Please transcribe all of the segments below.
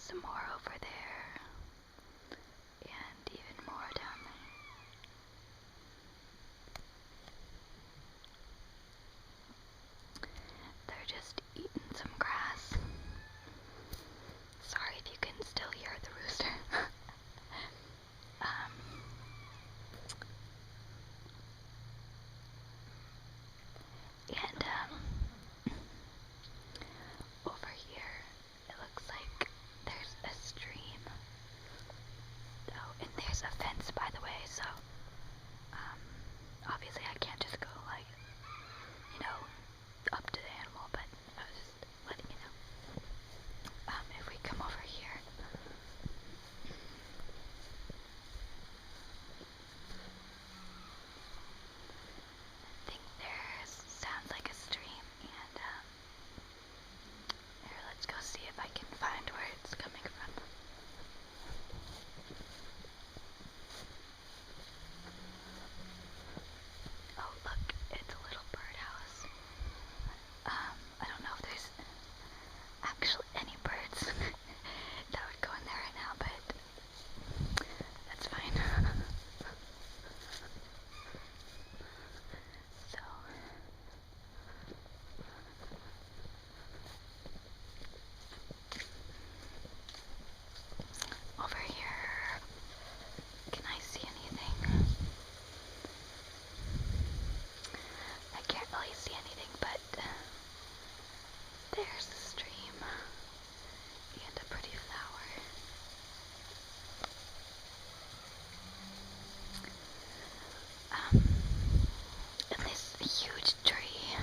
some more over there, and even more down there. They're just eating some grass. Sorry if you can still hear the rooster. And over here, it looks like there's a stream. Oh, and there's a fence, by the way, so obviously I can't just go, like, up to the animal, but I was just letting you know. If we come over here, I think there's, sounds like a stream, and here, let's go see if I can find where it's coming from. Oh, look, it's a little birdhouse. I don't know if there's actually any birds that would go in there right now, but that's fine. So, over here, can I see anything? I can't really see anything, but there's the stream and a pretty flower. And this huge tree.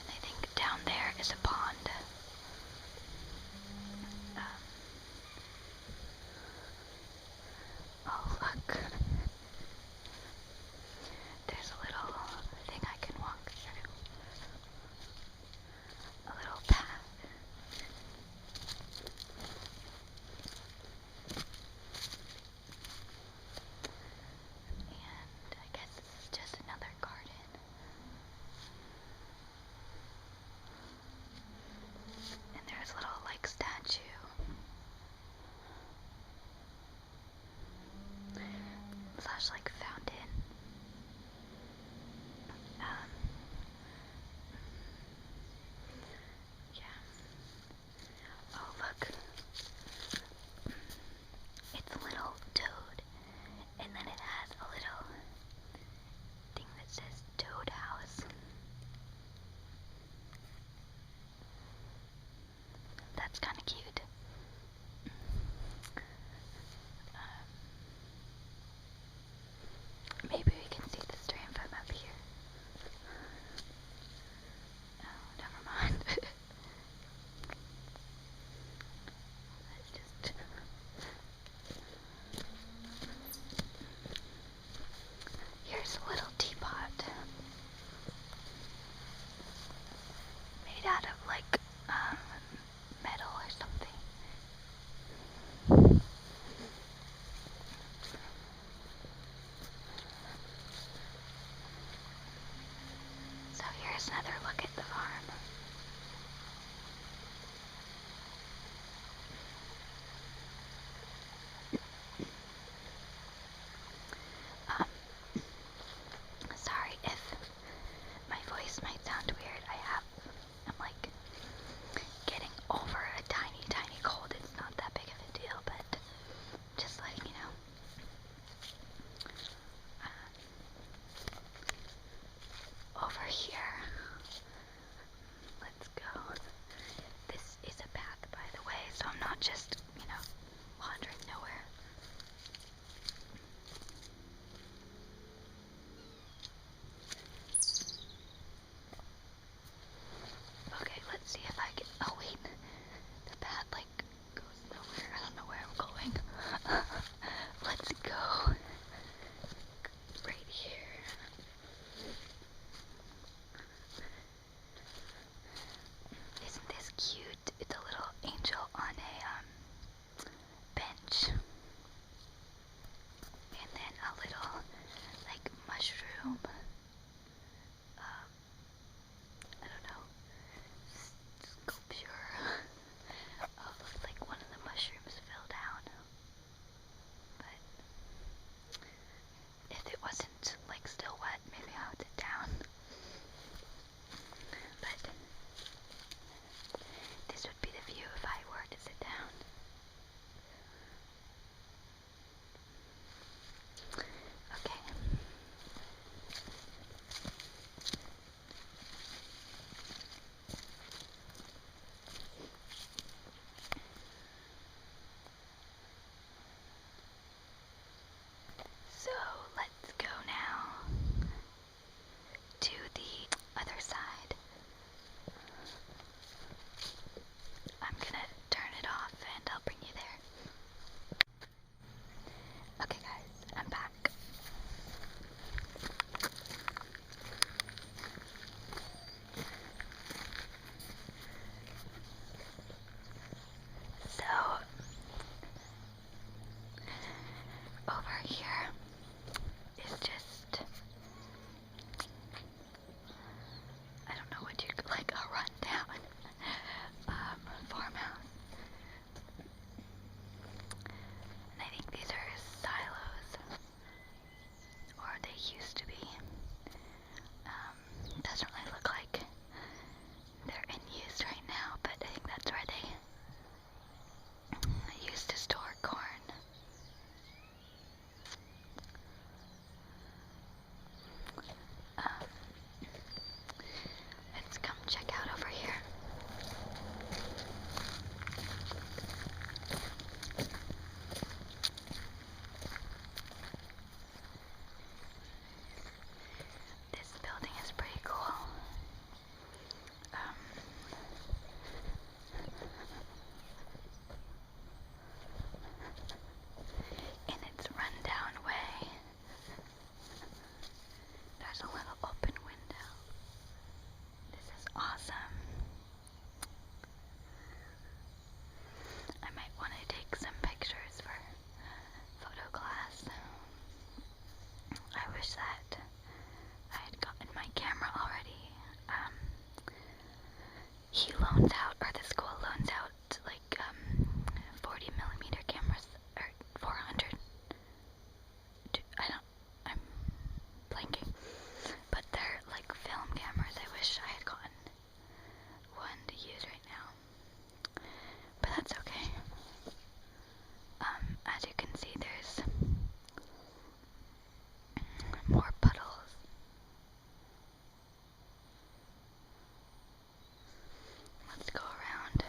And I think down there is a pond. Oh, look. There's a little thing I can walk through. A little path. And I guess this is just another garden. And there's a little, like, statue. Slash, like, fountain. Yeah. Oh, look. It's a little toad. And then it has a little thing that says Toad House. That's kind of cute. Maybe we can see the stream from up here. Oh, never mind. Let's just... Here's a little teapot. Made out of, like, metal or something. So here's another look at the farm. Sorry if my voice might sound weird. I'm like getting over a tiny, tiny cold. It's not that big of a deal, but just letting you know. Over here, other side. I'm gonna turn it off and I'll bring you there. Okay guys, I'm back. So, over here is just, I don't know what you like, a rundown farmhouse. And I think these are silos, or they used to be. Doesn't really look like they're in use right now, but I think that's where they used to store corn. Let's come check out over here. This building is pretty cool. In its rundown way, there's a little open window. This is awesome. I might want to take some pictures for photo class. I wish that I had gotten my camera already. He loans out, or the school loans out, like 40mm cameras, or 400. I'm blanking. But they're like film cameras. I wish I had gotten one to use right now. But that's okay. As you can see, there's more puddles. Let's go around.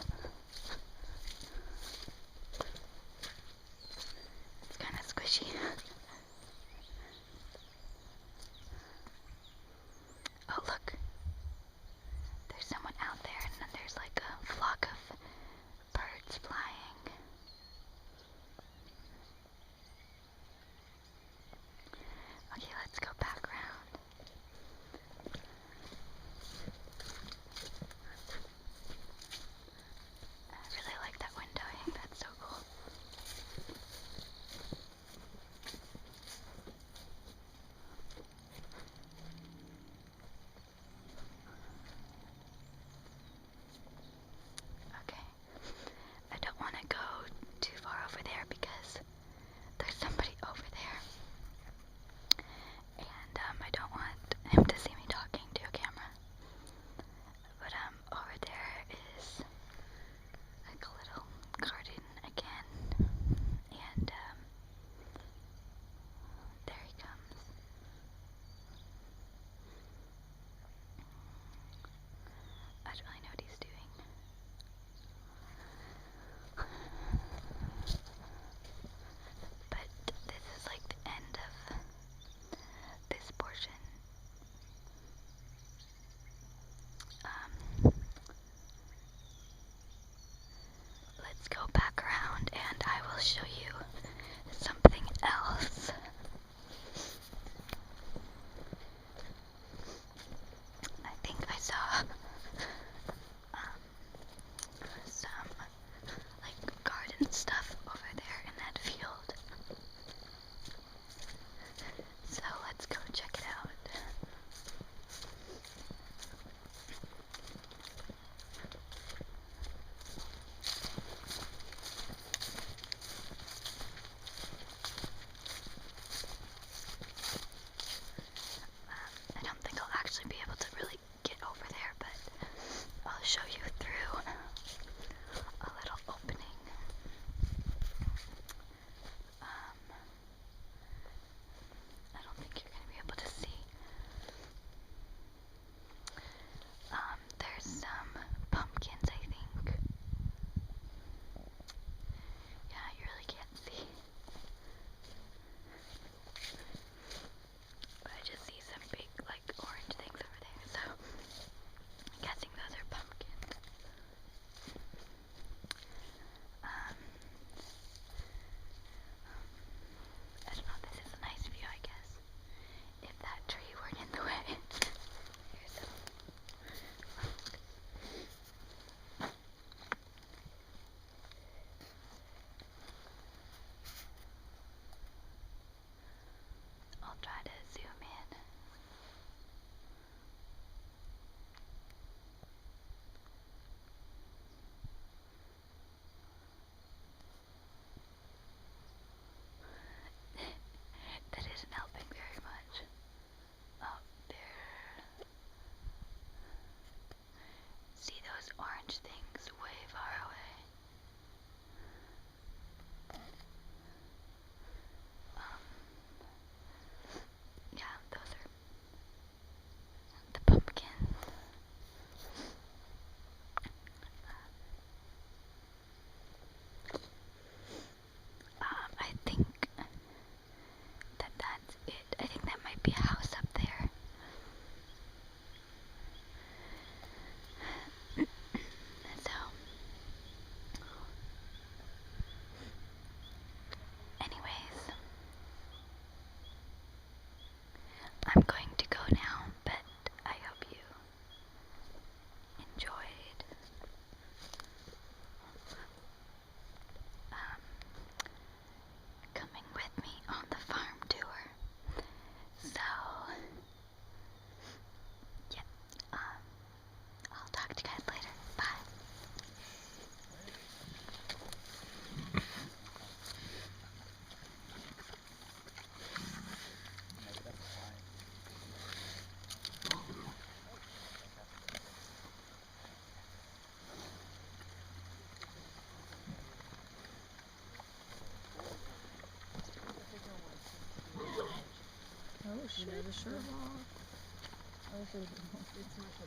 It's kind of squishy. Oh, look. There's someone out there, and then there's like a flock of birds flying. Okay, let's go back around. I really like that window. I think that's so cool. Okay, I don't want to go too far over there because there's somebody over there, and I don't want him to see me talking to a camera. But over there is like a little garden again, and there he comes. I don't really know what he's doing. But this is like the end of this portion. Let's go back around and I will show you something else. I think I saw the shirt off. It's much